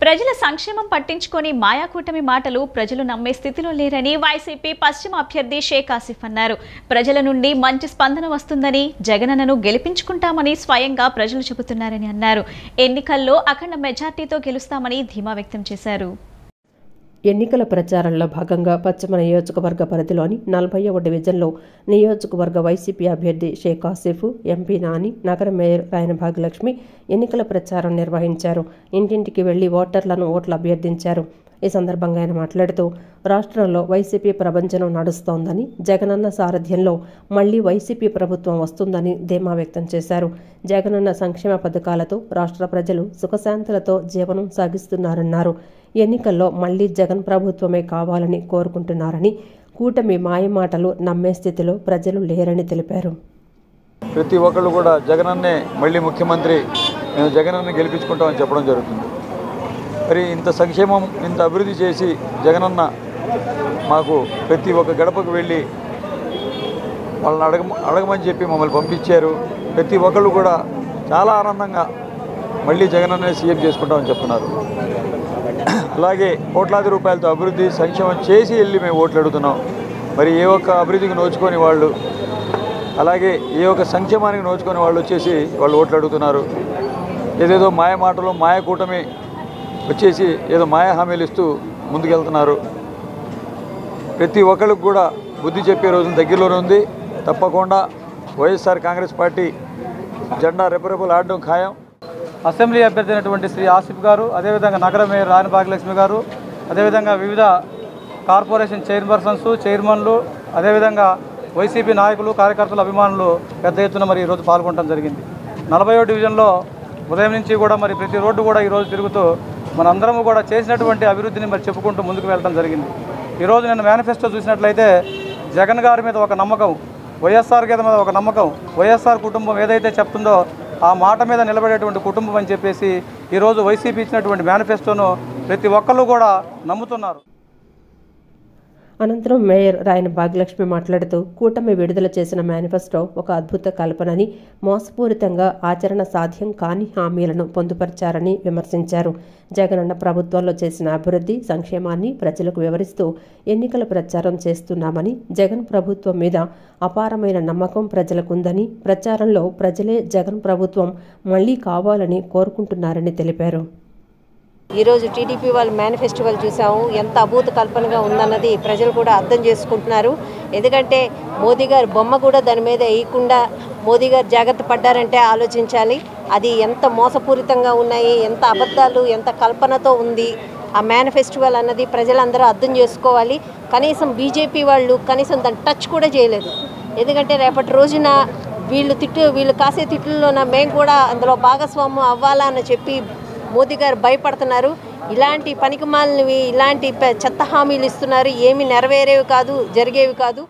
ప్రజల సంక్షేమం పట్టించుకొని మాయాకూటమి మాటలు ప్రజలు నమ్మే స్థితిలో లేరని వైసీపీ పశ్చిమ అభ్యర్థి షేక్ ఆసిఫ్ అన్నారు. ప్రజల నుండి మంచి స్పందన వస్తుందని, జగనన్నను గెలిపించుకుంటామని స్వయంగా ప్రజలు చెబుతున్నారని అన్నారు. ఎన్నికల్లో అఖండ మెజార్టీతో గెలుస్తామని ధీమా వ్యక్తం చేశారు. ఎన్నికల ప్రచారంలో భాగంగా పశ్చిమ నియోజకవర్గ పరిధిలోని 40వ డివిజన్లో నియోజకవర్గ వైసీపీ అభ్యర్థి షేక్ ఆసిఫ్, ఎంపీ నాని, నగర మేయర్ రాయన భాగ్యలక్ష్మి ఎన్నికల ప్రచారం నిర్వహించారు. ఇంటింటికి వెళ్లి ఓటర్లను ఓట్లు అభ్యర్థించారు. ఈ సందర్భంగా ఆయన మాట్లాడుతూ రాష్ట్రంలో వైసీపీ ప్రభంజనం నడుస్తోందని, జగనన్న సారథ్యంలో మళ్లీ వైసీపీ ప్రభుత్వం వస్తుందని ధీమా వ్యక్తం చేశారు. జగనన్న సంక్షేమ పథకాలతో రాష్ట్ర ప్రజలు సుఖశాంతులతో జీవనం సాగిస్తున్నారన్నారు. ఎన్నికల్లో మళ్లీ జగన్ ప్రభుత్వమే కావాలని కోరుకుంటున్నారని, కూటమి మాయమాటలు నమ్మే స్థితిలో ప్రజలు లేరని తెలిపారు. ప్రతి ఒక్కళ్ళు కూడా జగనన్నే మళ్ళీ ముఖ్యమంత్రి, మేము జగనన్న గెలిపించుకుంటామని చెప్పడం జరుగుతుంది. మరి ఇంత సంక్షేమం, ఇంత అభివృద్ధి చేసి జగనన్న మాకు ప్రతి ఒక్క గడపకు వెళ్ళి వాళ్ళని అడగమని చెప్పి మమ్మల్ని పంపించారు. ప్రతి ఒక్కళ్ళు కూడా చాలా ఆనందంగా మళ్ళీ జగనన్నే సీఎం చేసుకుంటామని చెప్తున్నారు. అలాగే కోట్లాది రూపాయలతో అభివృద్ధి సంక్షేమం చేసి వెళ్ళి మేము ఓట్లు అడుగుతున్నాం. మరి ఏ ఒక్క అభివృద్ధికి నోచుకొని వాళ్ళు, అలాగే ఏ ఒక్క సంక్షేమానికి నోచుకొని వాళ్ళు వచ్చేసి వాళ్ళు ఓట్లు అడుగుతున్నారు. ఏదేదో మాయ మాటలు, మాయ కూటమి వచ్చేసి ఏదో మాయ హామీలు ఇస్తూ ముందుకెళ్తున్నారు. ప్రతి ఒక్కరికి కూడా బుద్ధి చెప్పే రోజున దగ్గరలోనే ఉంది. తప్పకుండా వైఎస్ఆర్ కాంగ్రెస్ పార్టీ జెండా రెపరెపలు ఆడడం ఖాయం. అసెంబ్లీ అభ్యర్థి అయినటువంటి శ్రీ ఆసిఫ్ గారు, అదేవిధంగా నగర మేయర్ రాయన భాగ్యలక్ష్మి గారు, అదేవిధంగా వివిధ కార్పొరేషన్ చైర్మన్లు, అదేవిధంగా వైసీపీ నాయకులు, కార్యకర్తలు, అభిమానులు పెద్ద ఎత్తున మరి ఈరోజు పాల్గొనడం జరిగింది. 40వ డివిజన్లో ఉదయం నుంచి కూడా మరి ప్రతి రోడ్డు కూడా ఈరోజు తిరుగుతూ మనందరము కూడా చేసినటువంటి అభివృద్ధిని మరి చెప్పుకుంటూ ముందుకు వెళ్ళడం జరిగింది. ఈరోజు నేను మేనిఫెస్టో చూసినట్లయితే జగన్ గారి మీద ఒక నమ్మకం, వైఎస్ఆర్ గారి మీద ఒక నమ్మకం, వైఎస్ఆర్ కుటుంబం ఏదైతే చెప్తుందో ఆ మాట మీద నిలబడేటువంటి కుటుంబం అని చెప్పేసి ఈరోజు వైసీపీ ఇచ్చినటువంటి మేనిఫెస్టోను ప్రతి ఒక్కళ్ళు కూడా నమ్ముతున్నారు. అనంతరం మేయర్ రాయన భాగ్యలక్ష్మి మాట్లాడుతూ కూటమి విడుదల చేసిన మేనిఫెస్టో ఒక అద్భుత కల్పనని, మోసపూరితంగా ఆచరణ సాధ్యం కాని హామీలను పొందుపరిచారని విమర్శించారు. జగనన్న ప్రభుత్వంలో చేసిన అభివృద్ధి సంక్షేమాన్ని ప్రజలకు వివరిస్తూ ఎన్నికల ప్రచారం చేస్తున్నామని, జగన్ ప్రభుత్వం మీద అపారమైన నమ్మకం ప్రజలకుందని, ప్రచారంలో ప్రజలే జగన్ ప్రభుత్వం మళ్లీ కావాలని కోరుకుంటున్నారని తెలిపారు. ఈరోజు టీడీపీ వాళ్ళు మేనిఫెస్టో చూసాము. ఎంత అభూత కల్పనగా ఉందన్నది ప్రజలు కూడా అర్థం చేసుకుంటున్నారు. ఎందుకంటే మోదీ గారు బొమ్మ కూడా దాని మీద వేయకుండా మోదీ గారు జాగ్రత్త పడ్డారంటే ఆలోచించాలి. అది ఎంత మోసపూరితంగా ఉన్నాయి, ఎంత అబద్ధాలు, ఎంత కల్పనతో ఉంది ఆ మేనిఫెస్టో అన్నది ప్రజలందరూ అర్థం చేసుకోవాలి. కనీసం బీజేపీ వాళ్ళు కనీసం దాన్ని టచ్ కూడా చేయలేదు. ఎందుకంటే రేపటి రోజున వీళ్ళు కాసే తిట్లలోన మేము కూడా అందులో భాగస్వామ్యం అవ్వాలా అని చెప్పి మోదీ గారు భయపడుతున్నారు. ఇలాంటి పనికిమాలినవి, ఇలాంటి చెత్త హామీలు ఇస్తున్నారు. ఏమి నెరవేరేవి కాదు, జరిగేవి కాదు.